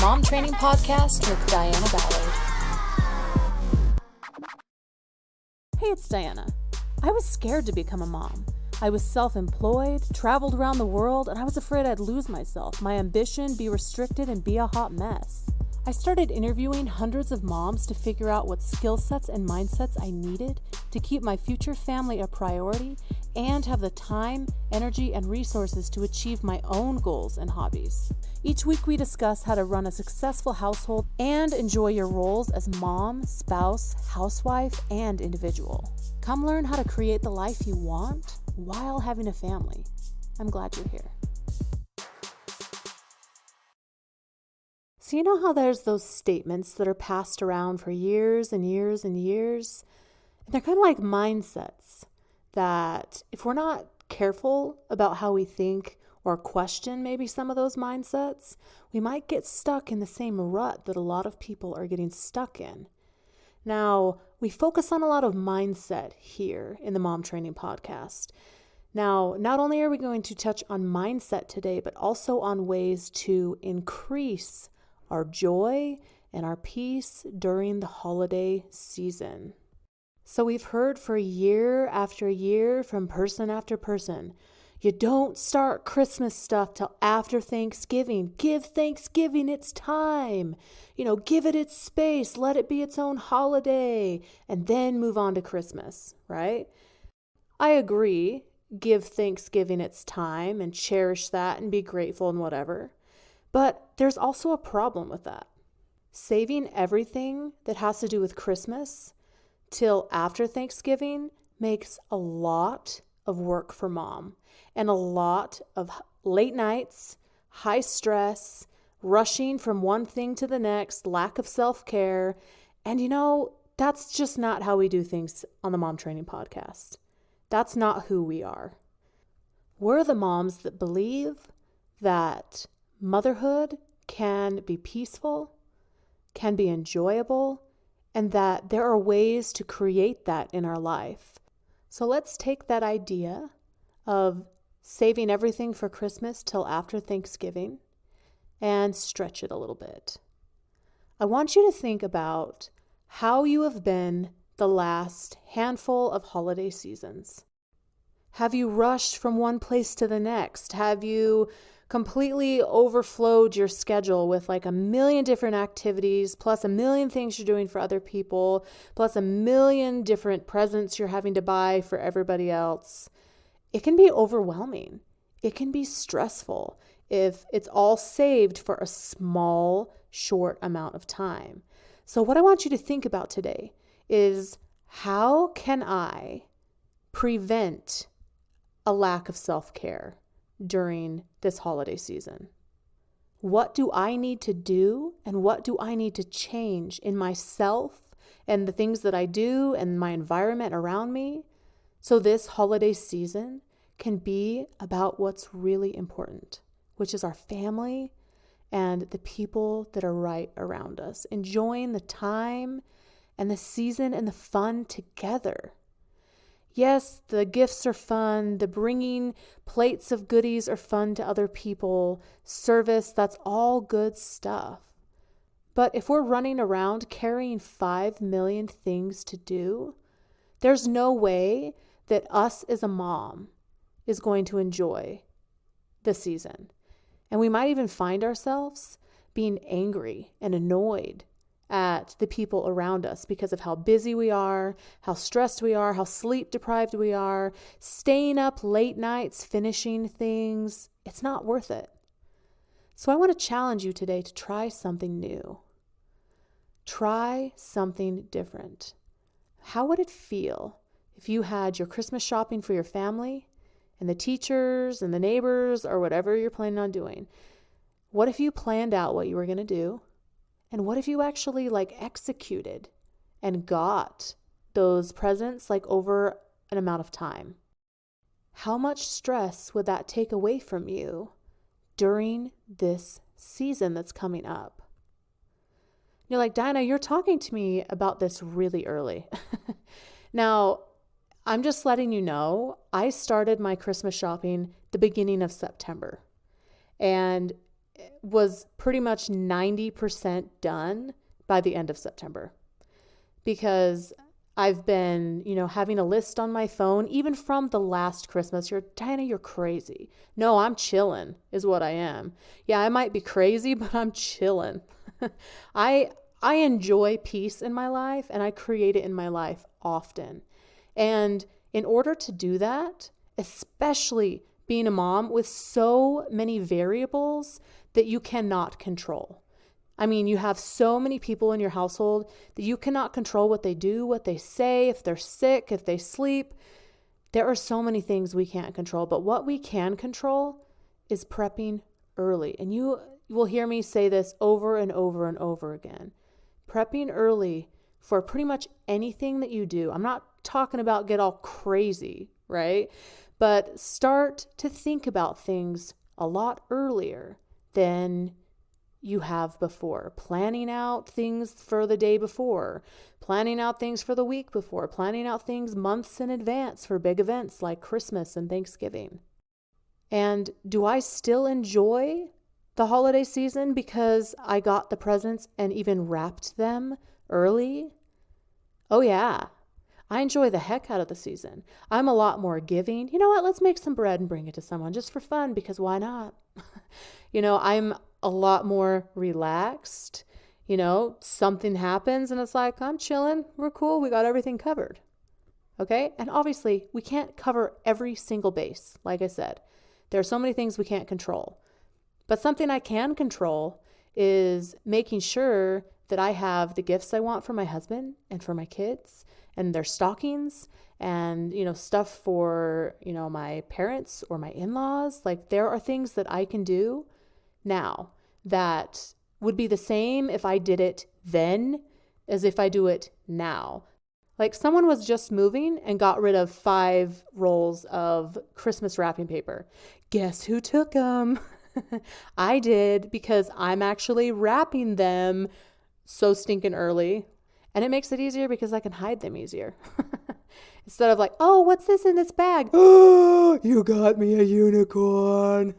Mom Training Podcast with Diana Ballard. Hey, it's Diana. I was scared to become a mom. I was self-employed, traveled around the world, and I was afraid I'd lose myself, my ambition, be restricted, and be a hot mess. I started interviewing hundreds of moms to figure out what skill sets and mindsets I needed to keep my future family a priority and have the time, energy, and resources to achieve my own goals and hobbies. Each week we discuss how to run a successful household and enjoy your roles as mom, spouse, housewife, and individual. Come learn how to create the life you want while having a family. I'm glad you're here. So you know how there's those statements that are passed around for years and years and years? And they're kind of like mindsets that if we're not careful about how we think or question maybe some of those mindsets, we might get stuck in the same rut that a lot of people are getting stuck in. Now, we focus on a lot of mindset here in the Mom Training Podcast. Now, not only are we going to touch on mindset today, but also on ways to increase our joy and our peace during the holiday season. So we've heard for year after year from person after person, you don't start Christmas stuff till after Thanksgiving. Give Thanksgiving its time. Give it its space. Let it be its own holiday. And then move on to Christmas, right? I agree. Give Thanksgiving its time and cherish that and be grateful and whatever. But there's also a problem with that. Saving everything that has to do with Christmas till after Thanksgiving makes a lot of work for mom and a lot of late nights, high stress, rushing from one thing to the next, lack of self-care. And that's just not how we do things on the Mom Training Podcast. That's not who we are. We're the moms that believe that motherhood can be peaceful, can be enjoyable, and that there are ways to create that in our life. So let's take that idea of saving everything for Christmas till after Thanksgiving and stretch it a little bit. I want you to think about how you have been the last handful of holiday seasons. Have you rushed from one place to the next? Have you completely overflowed your schedule with like a million different activities, plus a million things you're doing for other people, plus a million different presents you're having to buy for everybody else? It can be overwhelming. It can be stressful if it's all saved for a small, short amount of time. So what I want you to think about today is, how can I prevent a lack of self-care during this holiday season? What do I need to do, and what do I need to change in myself and the things that I do and my environment around me so this holiday season can be about what's really important, which is our family and the people that are right around us, enjoying the time and the season and the fun together. Yes, the gifts are fun. The bringing plates of goodies are fun to other people. Service, that's all good stuff. But if we're running around carrying 5 million things to do, there's no way that us as a mom is going to enjoy the season. And we might even find ourselves being angry and annoyed at the people around us because of how busy we are, how stressed we are, how sleep deprived we are, staying up late nights, finishing things. It's not worth it. So I want to challenge you today to try something new. Try something different. How would it feel if you had your Christmas shopping for your family and the teachers and the neighbors or whatever you're planning on doing? What if you planned out what you were going to do? And what if you actually executed and got those presents over an amount of time? How much stress would that take away from you during this season that's coming up? You're like, Dinah, you're talking to me about this really early. Now, I'm just letting you know, I started my Christmas shopping the beginning of September. And was pretty much 90% done by the end of September, because I've been, having a list on my phone, even from the last Christmas. Diana, you're crazy. No, I'm chilling is what I am. Yeah, I might be crazy, but I'm chilling. I enjoy peace in my life, and I create it in my life often. And in order to do that, especially being a mom with so many variables that you cannot control. I mean, you have so many people in your household that you cannot control what they do, what they say, if they're sick, if they sleep. There are so many things we can't control, but what we can control is prepping early. And you will hear me say this over and over and over again. Prepping early for pretty much anything that you do. I'm not talking about get all crazy, right? But start to think about things a lot earlier than you have before. Planning out things for the day before, planning out things for the week before, planning out things months in advance for big events like Christmas and Thanksgiving. And do I still enjoy the holiday season because I got the presents and even wrapped them early? Oh yeah. I enjoy the heck out of the season. I'm a lot more giving. You know what? Let's make some bread and bring it to someone just for fun, because why not? I'm a lot more relaxed. Something happens and it's like, I'm chilling. We're cool. We got everything covered. Okay? And obviously, we can't cover every single base. Like I said, there are so many things we can't control. But something I can control is making sure that I have the gifts I want for my husband and for my kids, and their stockings, and, stuff for, my parents or my in-laws. Like, there are things that I can do now that would be the same if I did it then as if I do it now. Like, someone was just moving and got rid of 5 rolls of Christmas wrapping paper. Guess who took them? I did, because I'm actually wrapping them so stinking early. And it makes it easier because I can hide them easier. Instead of like, oh, what's this in this bag? Oh, you got me a unicorn.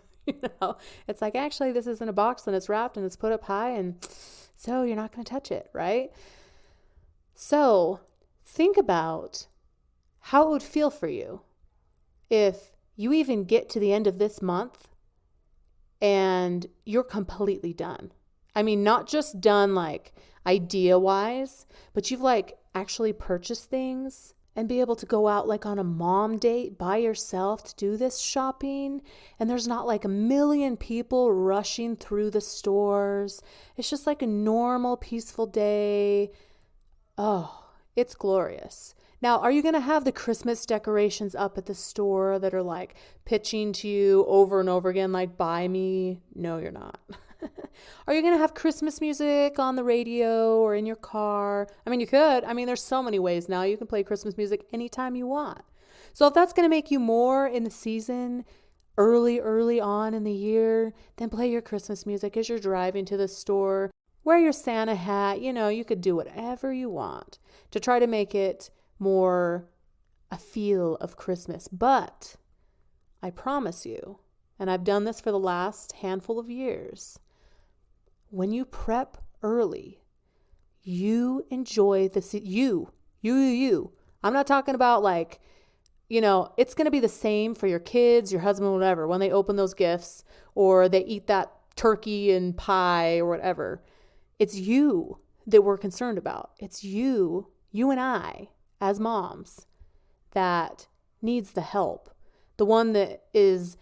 It's like, actually, this is in a box and it's wrapped and it's put up high, and so you're not going to touch it, right? So think about how it would feel for you if you even get to the end of this month and you're completely done. I mean, not just done like idea-wise, but you've like actually purchased things and be able to go out like on a mom date by yourself to do this shopping. And there's not like a million people rushing through the stores. It's just like a normal, peaceful day. Oh, it's glorious. Now, are you going to have the Christmas decorations up at the store that are like pitching to you over and over again, like, buy me? No, you're not. Are you going to have Christmas music on the radio or in your car? I mean, you could. I mean, there's so many ways now. You can play Christmas music anytime you want. So if that's going to make you more in the season, early on in the year, then play your Christmas music as you're driving to the store. Wear your Santa hat. You could do whatever you want to try to make it more a feel of Christmas. But I promise you, and I've done this for the last handful of years, when you prep early, you enjoy you. I'm not talking about like, it's going to be the same for your kids, your husband, whatever, when they open those gifts or they eat that turkey and pie or whatever. It's you that we're concerned about. It's you and I as moms that needs the help. The one that is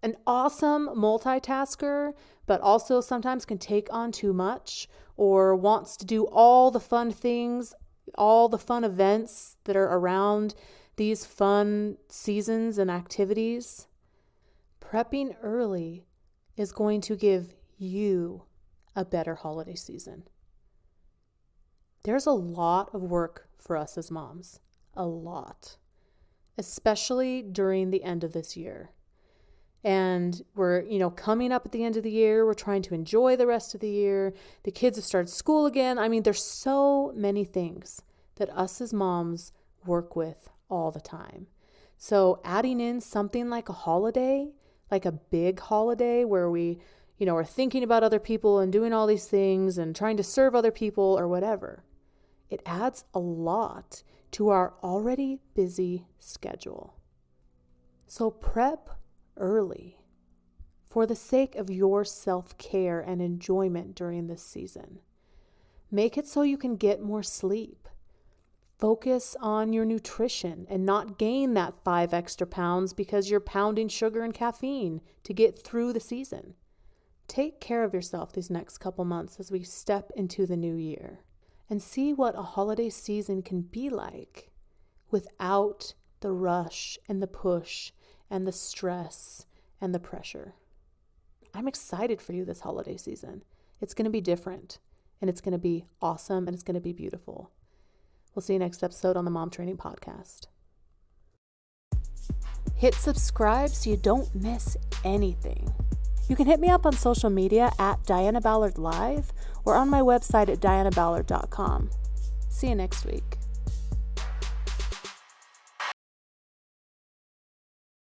an awesome multitasker, but also sometimes can take on too much or wants to do all the fun things, all the fun events that are around these fun seasons and activities. Prepping early is going to give you a better holiday season. There's a lot of work for us as moms, a lot, especially during the end of this year. And we're, coming up at the end of the year. We're trying to enjoy the rest of the year. The kids have started school again. I mean, there's so many things that us as moms work with all the time. So adding in something like a holiday, like a big holiday where we, or thinking about other people and doing all these things and trying to serve other people or whatever. It adds a lot to our already busy schedule. So prep early for the sake of your self-care and enjoyment during this season. Make it so you can get more sleep. Focus on your nutrition and not gain that 5 extra pounds because you're pounding sugar and caffeine to get through the season. Take care of yourself these next couple months as we step into the new year and see what a holiday season can be like without the rush and the push and the stress and the pressure. I'm excited for you this holiday season. It's going to be different and it's going to be awesome and it's going to be beautiful. We'll see you next episode on the Mom Training Podcast. Hit subscribe so you don't miss anything. You can hit me up on social media at Diana Ballard Live or on my website at dianaballard.com. See you next week.